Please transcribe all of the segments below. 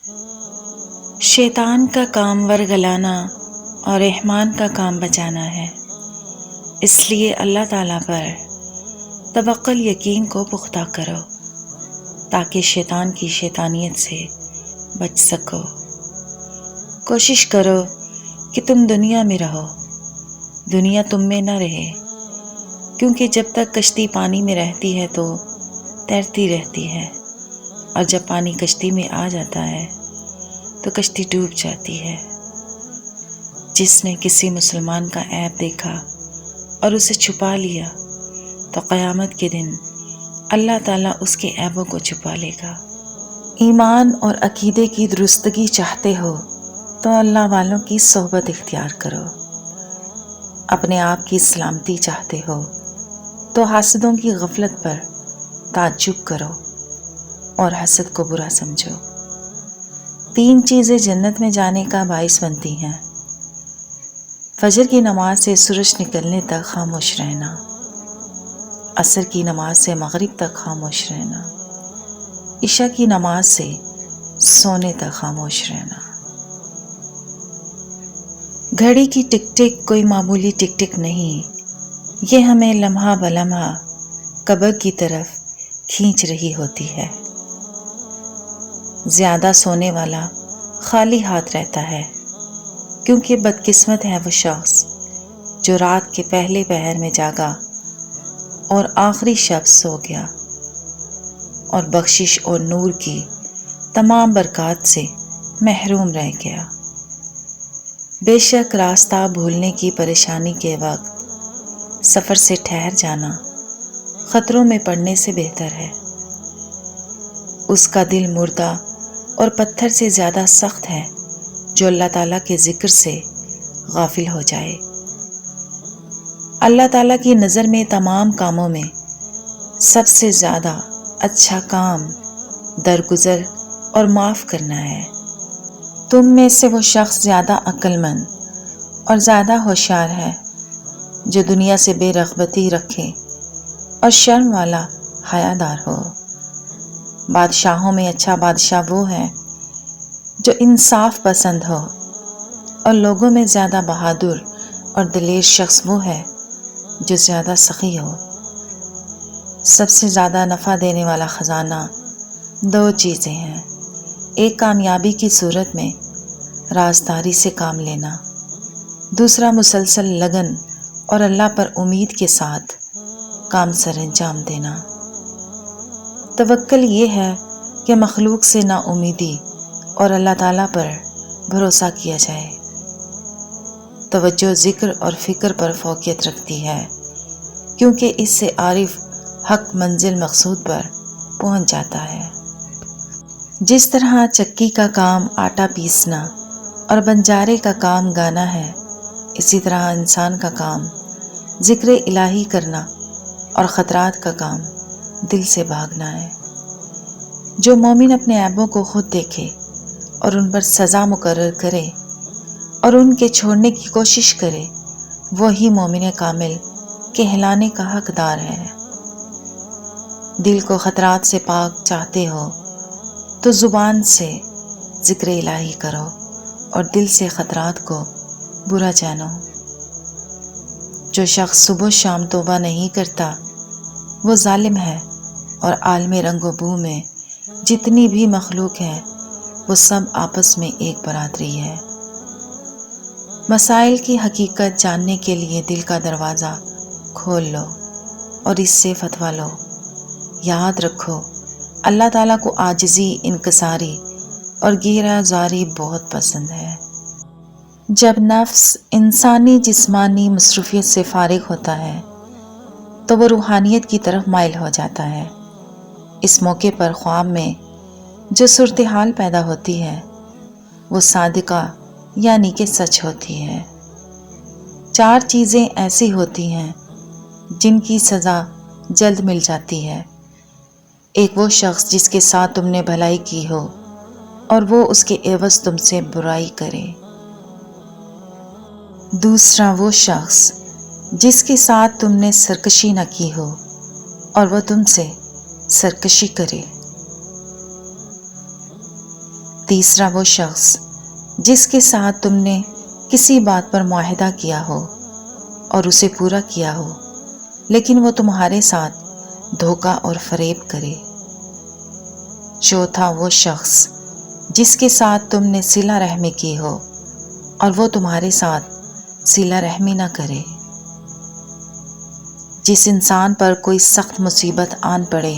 شیطان کا کام ورگلانا اور رحمان کا کام بچانا ہے، اس لیے اللہ تعالیٰ پر توکل یقین کو پختہ کرو تاکہ شیطان کی شیطانیت سے بچ سکو۔ کوشش کرو کہ تم دنیا میں رہو، دنیا تم میں نہ رہے، کیونکہ جب تک کشتی پانی میں رہتی ہے تو تیرتی رہتی ہے، اور جب پانی کشتی میں آ جاتا ہے تو کشتی ڈوب جاتی ہے۔ جس نے کسی مسلمان کا عیب دیکھا اور اسے چھپا لیا تو قیامت کے دن اللہ تعالیٰ اس کے عیبوں کو چھپا لے گا۔ ایمان اور عقیدے کی درستگی چاہتے ہو تو اللہ والوں کی صحبت اختیار کرو۔ اپنے آپ کی سلامتی چاہتے ہو تو حاسدوں کی غفلت پر تعجب کرو اور حسد کو برا سمجھو۔ 3 چیزیں جنت میں جانے کا باعث بنتی ہیں: فجر کی نماز سے سورج نکلنے تک خاموش رہنا، عصر کی نماز سے مغرب تک خاموش رہنا، عشاء کی نماز سے سونے تک خاموش رہنا۔ گھڑی کی ٹک ٹک کوئی معمولی ٹک ٹک نہیں، یہ ہمیں لمحہ بلمحہ قبر کی طرف کھینچ رہی ہوتی ہے۔ زیادہ سونے والا خالی ہاتھ رہتا ہے، کیونکہ بدقسمت ہے وہ شخص جو رات کے پہلے پہر میں جاگا اور آخری شب سو گیا اور بخشش اور نور کی تمام برکات سے محروم رہ گیا۔ بے شک راستہ بھولنے کی پریشانی کے وقت سفر سے ٹھہر جانا خطروں میں پڑنے سے بہتر ہے۔ اس کا دل مردہ اور پتھر سے زیادہ سخت ہے جو اللہ تعالیٰ کے ذکر سے غافل ہو جائے۔ اللہ تعالیٰ کی نظر میں تمام کاموں میں سب سے زیادہ اچھا کام درگزر اور معاف کرنا ہے۔ تم میں سے وہ شخص زیادہ عقل مند اور زیادہ ہوشیار ہے جو دنیا سے بے رغبتی رکھے اور شرم والا حیادار ہو۔ بادشاہوں میں اچھا بادشاہ وہ ہے جو انصاف پسند ہو، اور لوگوں میں زیادہ بہادر اور دلیر شخص وہ ہے جو زیادہ سخی ہو۔ سب سے زیادہ نفع دینے والا خزانہ 2 چیزیں ہیں: ایک کامیابی کی صورت میں رازداری سے کام لینا، دوسرا مسلسل لگن اور اللہ پر امید کے ساتھ کام سر انجام دینا۔ توکل یہ ہے کہ مخلوق سے نا امیدی اور اللہ تعالیٰ پر بھروسہ کیا جائے۔ توجہ ذکر اور فکر پر فوقیت رکھتی ہے، کیونکہ اس سے عارف حق منزل مقصود پر پہنچ جاتا ہے۔ جس طرح چکی کا کام آٹا پیسنا اور بنجارے کا کام گانا ہے، اسی طرح انسان کا کام ذکر الہی کرنا اور خطرات کا کام دل سے بھاگنا ہے۔ جو مومن اپنے عیبوں کو خود دیکھے اور ان پر سزا مقرر کرے اور ان کے چھوڑنے کی کوشش کرے، وہی مومن کامل کہلانے کا حقدار ہے۔ دل کو خطرات سے پاک چاہتے ہو تو زبان سے ذکر الہی کرو اور دل سے خطرات کو برا جانو۔ جو شخص صبح و شام توبہ نہیں کرتا وہ ظالم ہے، اور عالم رنگ و بو میں جتنی بھی مخلوق ہے وہ سب آپس میں ایک برادری ہے۔ مسائل کی حقیقت جاننے کے لیے دل کا دروازہ کھول لو اور اس سے فتویٰ لو۔ یاد رکھو، اللہ تعالیٰ کو عاجزی، انکساری اور گیرہ زاری بہت پسند ہے۔ جب نفس انسانی جسمانی مصروفیت سے فارغ ہوتا ہے تو وہ روحانیت کی طرف مائل ہو جاتا ہے۔ اس موقع پر خواب میں جو صورتحال پیدا ہوتی ہے وہ صادقہ یعنی کہ سچ ہوتی ہے۔ 4 چیزیں ایسی ہوتی ہیں جن کی سزا جلد مل جاتی ہے: ایک وہ شخص جس کے ساتھ تم نے بھلائی کی ہو اور وہ اس کے عوض تم سے برائی کرے۔ دوسرا وہ شخص جس کے ساتھ تم نے سرکشی نہ کی ہو اور وہ تم سے سرکشی کرے۔ تیسرا وہ شخص جس کے ساتھ تم نے کسی بات پر معاہدہ کیا ہو اور اسے پورا کیا ہو، لیکن وہ تمہارے ساتھ دھوکہ اور فریب کرے۔ چوتھا وہ شخص جس کے ساتھ تم نے صلہ رحمی کی ہو اور وہ تمہارے ساتھ صلہ رحمی نہ کرے۔ جس انسان پر کوئی سخت مصیبت آن پڑے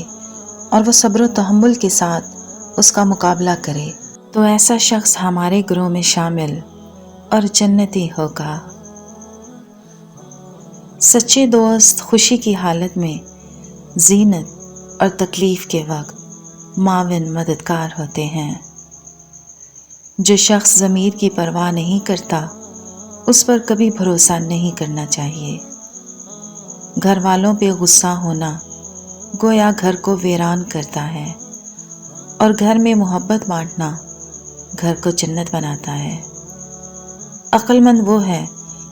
اور وہ صبر و تحمل کے ساتھ اس کا مقابلہ کرے تو ایسا شخص ہمارے گروہ میں شامل اور جنتی ہوگا۔ سچے دوست خوشی کی حالت میں، زینت اور تکلیف کے وقت معاون مددگار ہوتے ہیں۔ جو شخص ضمیر کی پرواہ نہیں کرتا اس پر کبھی بھروسہ نہیں کرنا چاہیے۔ گھر والوں پہ غصہ ہونا گویا گھر کو ویران کرتا ہے، اور گھر میں محبت بانٹنا گھر کو جنت بناتا ہے۔ عقل مند وہ ہے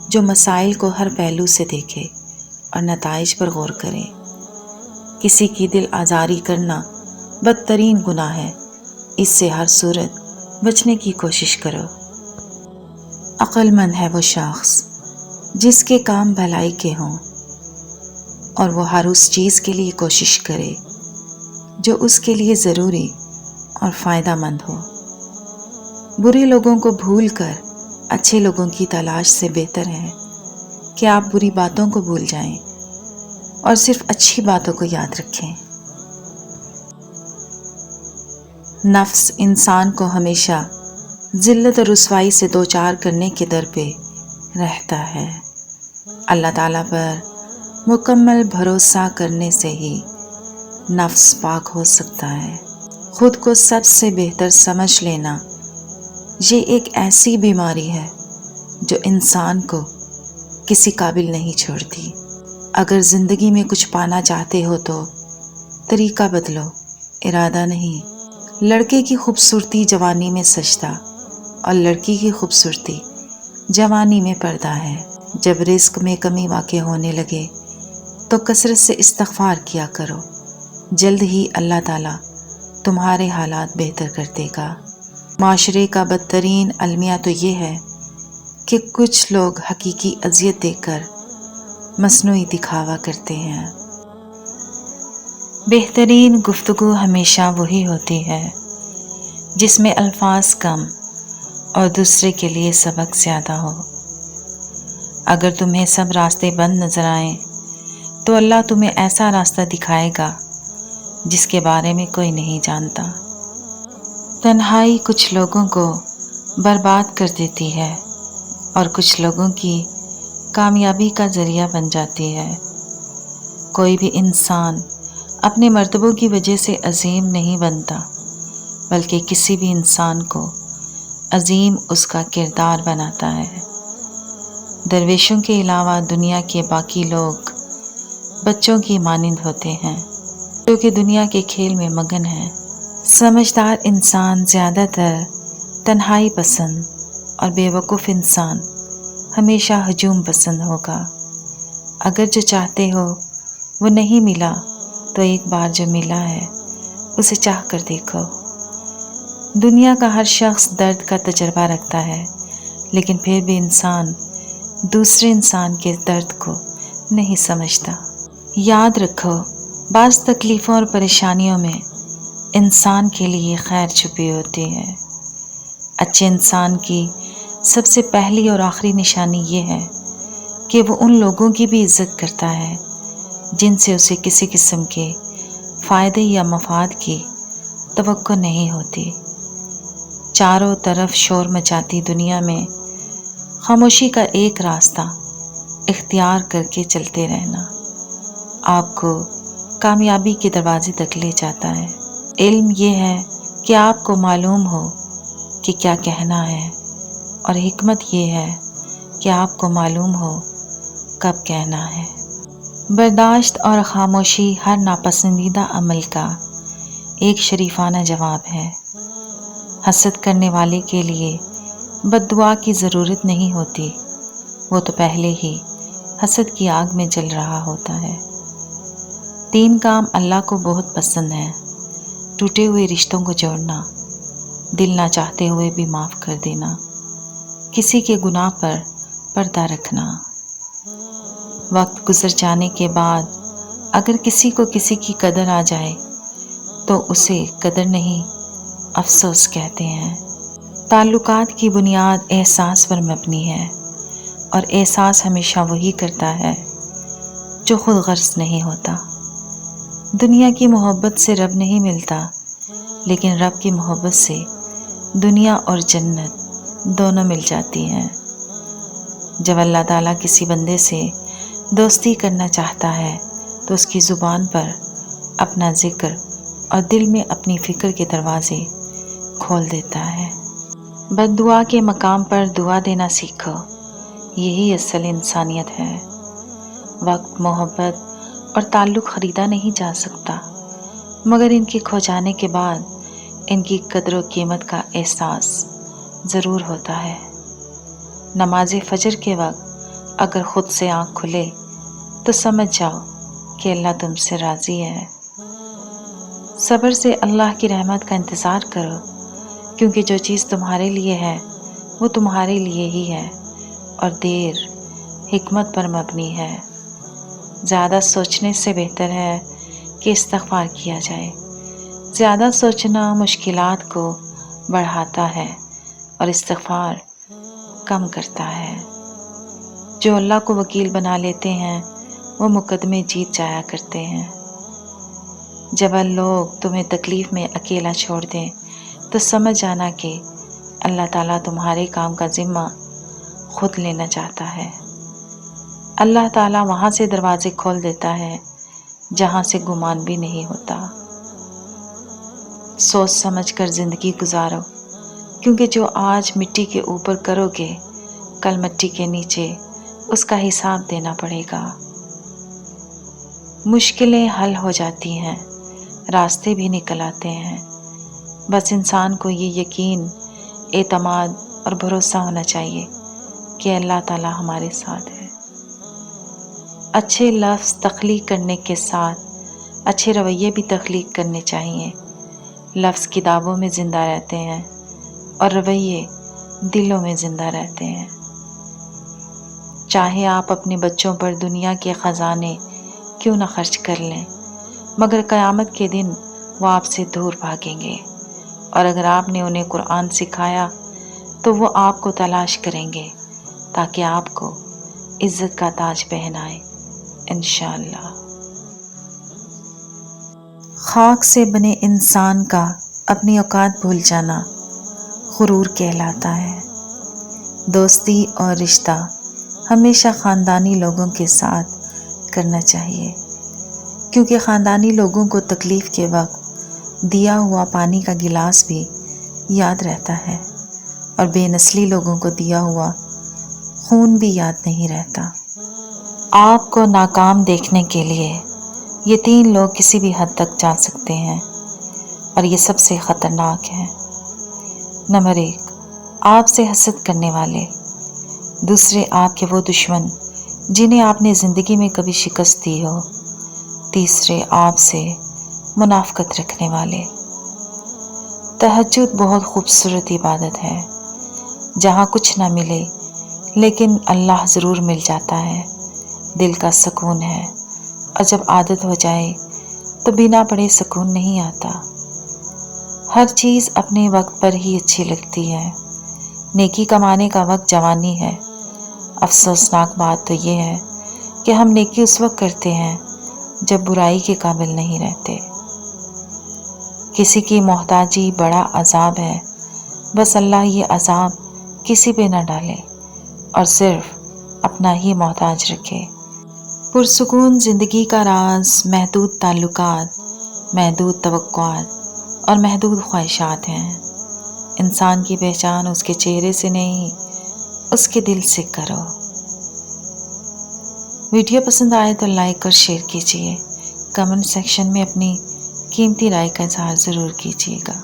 جو مسائل کو ہر پہلو سے دیکھے اور نتائج پر غور کرے۔ کسی کی دل آزاری کرنا بدترین گناہ ہے، اس سے ہر صورت بچنے کی کوشش کرو۔ عقل مند ہے وہ شخص جس کے کام بھلائی کے ہوں اور وہ ہر اس چیز کے لیے کوشش کرے جو اس کے لیے ضروری اور فائدہ مند ہو۔ برے لوگوں کو بھول کر اچھے لوگوں کی تلاش سے بہتر ہے کہ آپ بری باتوں کو بھول جائیں اور صرف اچھی باتوں کو یاد رکھیں۔ نفس انسان کو ہمیشہ ذلت اور رسوائی سے دوچار کرنے کے در پہ رہتا ہے۔ اللہ تعالیٰ پر مکمل بھروسہ کرنے سے ہی نفس پاک ہو سکتا ہے۔ خود کو سب سے بہتر سمجھ لینا یہ ایک ایسی بیماری ہے جو انسان کو کسی قابل نہیں چھوڑتی۔ اگر زندگی میں کچھ پانا چاہتے ہو تو طریقہ بدلو، ارادہ نہیں۔ لڑکے کی خوبصورتی جوانی میں سجدہ اور لڑکی کی خوبصورتی جوانی میں پردہ ہے۔ جب رزق میں کمی واقع ہونے لگے تو کثرت سے استغفار کیا کرو، جلد ہی اللہ تعالیٰ تمہارے حالات بہتر کر دے گا۔ معاشرے کا بدترین المیہ تو یہ ہے کہ کچھ لوگ حقیقی اذیت دے کر مصنوعی دکھاوا کرتے ہیں۔ بہترین گفتگو ہمیشہ وہی ہوتی ہے جس میں الفاظ کم اور دوسرے کے لیے سبق زیادہ ہو۔ اگر تمہیں سب راستے بند نظر آئیں تو اللہ تمہیں ایسا راستہ دکھائے گا جس کے بارے میں کوئی نہیں جانتا۔ تنہائی کچھ لوگوں کو برباد کر دیتی ہے اور کچھ لوگوں کی کامیابی کا ذریعہ بن جاتی ہے۔ کوئی بھی انسان اپنے مرتبوں کی وجہ سے عظیم نہیں بنتا، بلکہ کسی بھی انسان کو عظیم اس کا کردار بناتا ہے۔ درویشوں کے علاوہ دنیا کے باقی لوگ بچوں کی مانند ہوتے ہیں جو کہ دنیا کے کھیل میں مگن ہیں۔ سمجھدار انسان زیادہ تر تنہائی پسند اور بے وقوف انسان ہمیشہ ہجوم پسند ہوگا۔ اگر جو چاہتے ہو وہ نہیں ملا تو ایک بار جو ملا ہے اسے چاہ کر دیکھو۔ دنیا کا ہر شخص درد کا تجربہ رکھتا ہے، لیکن پھر بھی انسان دوسرے انسان کے درد کو نہیں سمجھتا۔ یاد رکھو، بعض تکلیفوں اور پریشانیوں میں انسان کے لیے خیر چھپی ہوتی ہے۔ اچھے انسان کی سب سے پہلی اور آخری نشانی یہ ہے کہ وہ ان لوگوں کی بھی عزت کرتا ہے جن سے اسے کسی قسم کے فائدے یا مفاد کی توقع نہیں ہوتی۔ چاروں طرف شور مچاتی دنیا میں خاموشی کا ایک راستہ اختیار کر کے چلتے رہنا آپ کو کامیابی کے دروازے تک لے جاتا ہے۔ علم یہ ہے کہ آپ کو معلوم ہو کہ کیا کہنا ہے، اور حکمت یہ ہے کہ آپ کو معلوم ہو کب کہنا ہے۔ برداشت اور خاموشی ہر ناپسندیدہ عمل کا ایک شریفانہ جواب ہے۔ حسد کرنے والے کے لیے بد دعا کی ضرورت نہیں ہوتی، وہ تو پہلے ہی حسد کی آگ میں جل رہا ہوتا ہے۔ 3 کام اللہ کو بہت پسند ہیں: ٹوٹے ہوئے رشتوں کو جوڑنا، دل نہ چاہتے ہوئے بھی معاف کر دینا، کسی کے گناہ پر پردہ رکھنا۔ وقت گزر جانے کے بعد اگر کسی کو کسی کی قدر آ جائے تو اسے قدر نہیں، افسوس کہتے ہیں۔ تعلقات کی بنیاد احساس پر مبنی ہے، اور احساس ہمیشہ وہی کرتا ہے جو خود غرض نہیں ہوتا۔ دنیا کی محبت سے رب نہیں ملتا، لیکن رب کی محبت سے دنیا اور جنت دونوں مل جاتی ہیں۔ جب اللہ تعالیٰ کسی بندے سے دوستی کرنا چاہتا ہے تو اس کی زبان پر اپنا ذکر اور دل میں اپنی فکر کے دروازے کھول دیتا ہے۔ بد دعا کے مقام پر دعا دینا سیکھو، یہی اصل انسانیت ہے۔ وقت، محبت اور تعلق خریدا نہیں جا سکتا، مگر ان کے کھو جانے کے بعد ان کی قدر و قیمت کا احساس ضرور ہوتا ہے۔ نماز فجر کے وقت اگر خود سے آنکھ کھلے تو سمجھ جاؤ کہ اللہ تم سے راضی ہے۔ صبر سے اللہ کی رحمت کا انتظار کرو، کیونکہ جو چیز تمہارے لیے ہے وہ تمہارے لیے ہی ہے، اور دیر حکمت پر مبنی ہے۔ زیادہ سوچنے سے بہتر ہے کہ استغفار کیا جائے۔ زیادہ سوچنا مشکلات کو بڑھاتا ہے اور استغفار کم کرتا ہے۔ جو اللہ کو وکیل بنا لیتے ہیں وہ مقدمے جیت جایا کرتے ہیں۔ جب لوگ تمہیں تکلیف میں اکیلا چھوڑ دیں تو سمجھ جانا کہ اللہ تعالیٰ تمہارے کام کا ذمہ خود لینا چاہتا ہے۔ اللہ تعالیٰ وہاں سے دروازے کھول دیتا ہے جہاں سے گمان بھی نہیں ہوتا۔ سوچ سمجھ کر زندگی گزارو، کیونکہ جو آج مٹی کے اوپر کرو گے کل مٹی کے نیچے اس کا حساب دینا پڑے گا۔ مشکلیں حل ہو جاتی ہیں، راستے بھی نکل آتے ہیں، بس انسان کو یہ یقین، اعتماد اور بھروسہ ہونا چاہیے کہ اللہ تعالیٰ ہمارے ساتھ ہے۔ اچھے لفظ تخلیق کرنے کے ساتھ اچھے رویے بھی تخلیق کرنے چاہیے۔ لفظ کتابوں میں زندہ رہتے ہیں اور رویے دلوں میں زندہ رہتے ہیں۔ چاہے آپ اپنے بچوں پر دنیا کے خزانے کیوں نہ خرچ کر لیں، مگر قیامت کے دن وہ آپ سے دور بھاگیں گے، اور اگر آپ نے انہیں قرآن سکھایا تو وہ آپ کو تلاش کریں گے تاکہ آپ کو عزت کا تاج پہنائے انشاءاللہ۔ خاک سے بنے انسان کا اپنی اوقات بھول جانا غرور کہلاتا ہے۔ دوستی اور رشتہ ہمیشہ خاندانی لوگوں کے ساتھ کرنا چاہیے، کیونکہ خاندانی لوگوں کو تکلیف کے وقت دیا ہوا پانی کا گلاس بھی یاد رہتا ہے، اور بے نسلی لوگوں کو دیا ہوا خون بھی یاد نہیں رہتا۔ آپ کو ناکام دیکھنے کے لیے یہ 3 لوگ کسی بھی حد تک جا سکتے ہیں، اور یہ سب سے خطرناک ہے۔ نمبر 1، آپ سے حسد کرنے والے۔ دوسرے، آپ کے وہ دشمن جنہیں آپ نے زندگی میں کبھی شکست دی ہو۔ تیسرے، آپ سے منافقت رکھنے والے۔ تہجد بہت خوبصورت عبادت ہے، جہاں کچھ نہ ملے لیکن اللہ ضرور مل جاتا ہے۔ دل کا سکون ہے، اور جب عادت ہو جائے تو بنا پڑھے سکون نہیں آتا۔ ہر چیز اپنے وقت پر ہی اچھی لگتی ہے۔ نیکی کمانے کا وقت جوانی ہے۔ افسوسناک بات تو یہ ہے کہ ہم نیکی اس وقت کرتے ہیں جب برائی کے قابل نہیں رہتے۔ کسی کی محتاجی بڑا عذاب ہے، بس اللہ یہ عذاب کسی پہ نہ ڈالے اور صرف اپنا ہی محتاج رکھے۔ پرسکون زندگی کا راز محدود تعلقات، محدود توقعات اور محدود خواہشات ہیں۔ انسان کی پہچان اس کے چہرے سے نہیں، اس کے دل سے کرو۔ ویڈیو پسند آئے تو لائک اور شیئر کیجیے۔ کمنٹ سیکشن میں اپنی قیمتی رائے کا اظہار ضرور کیجیے گا۔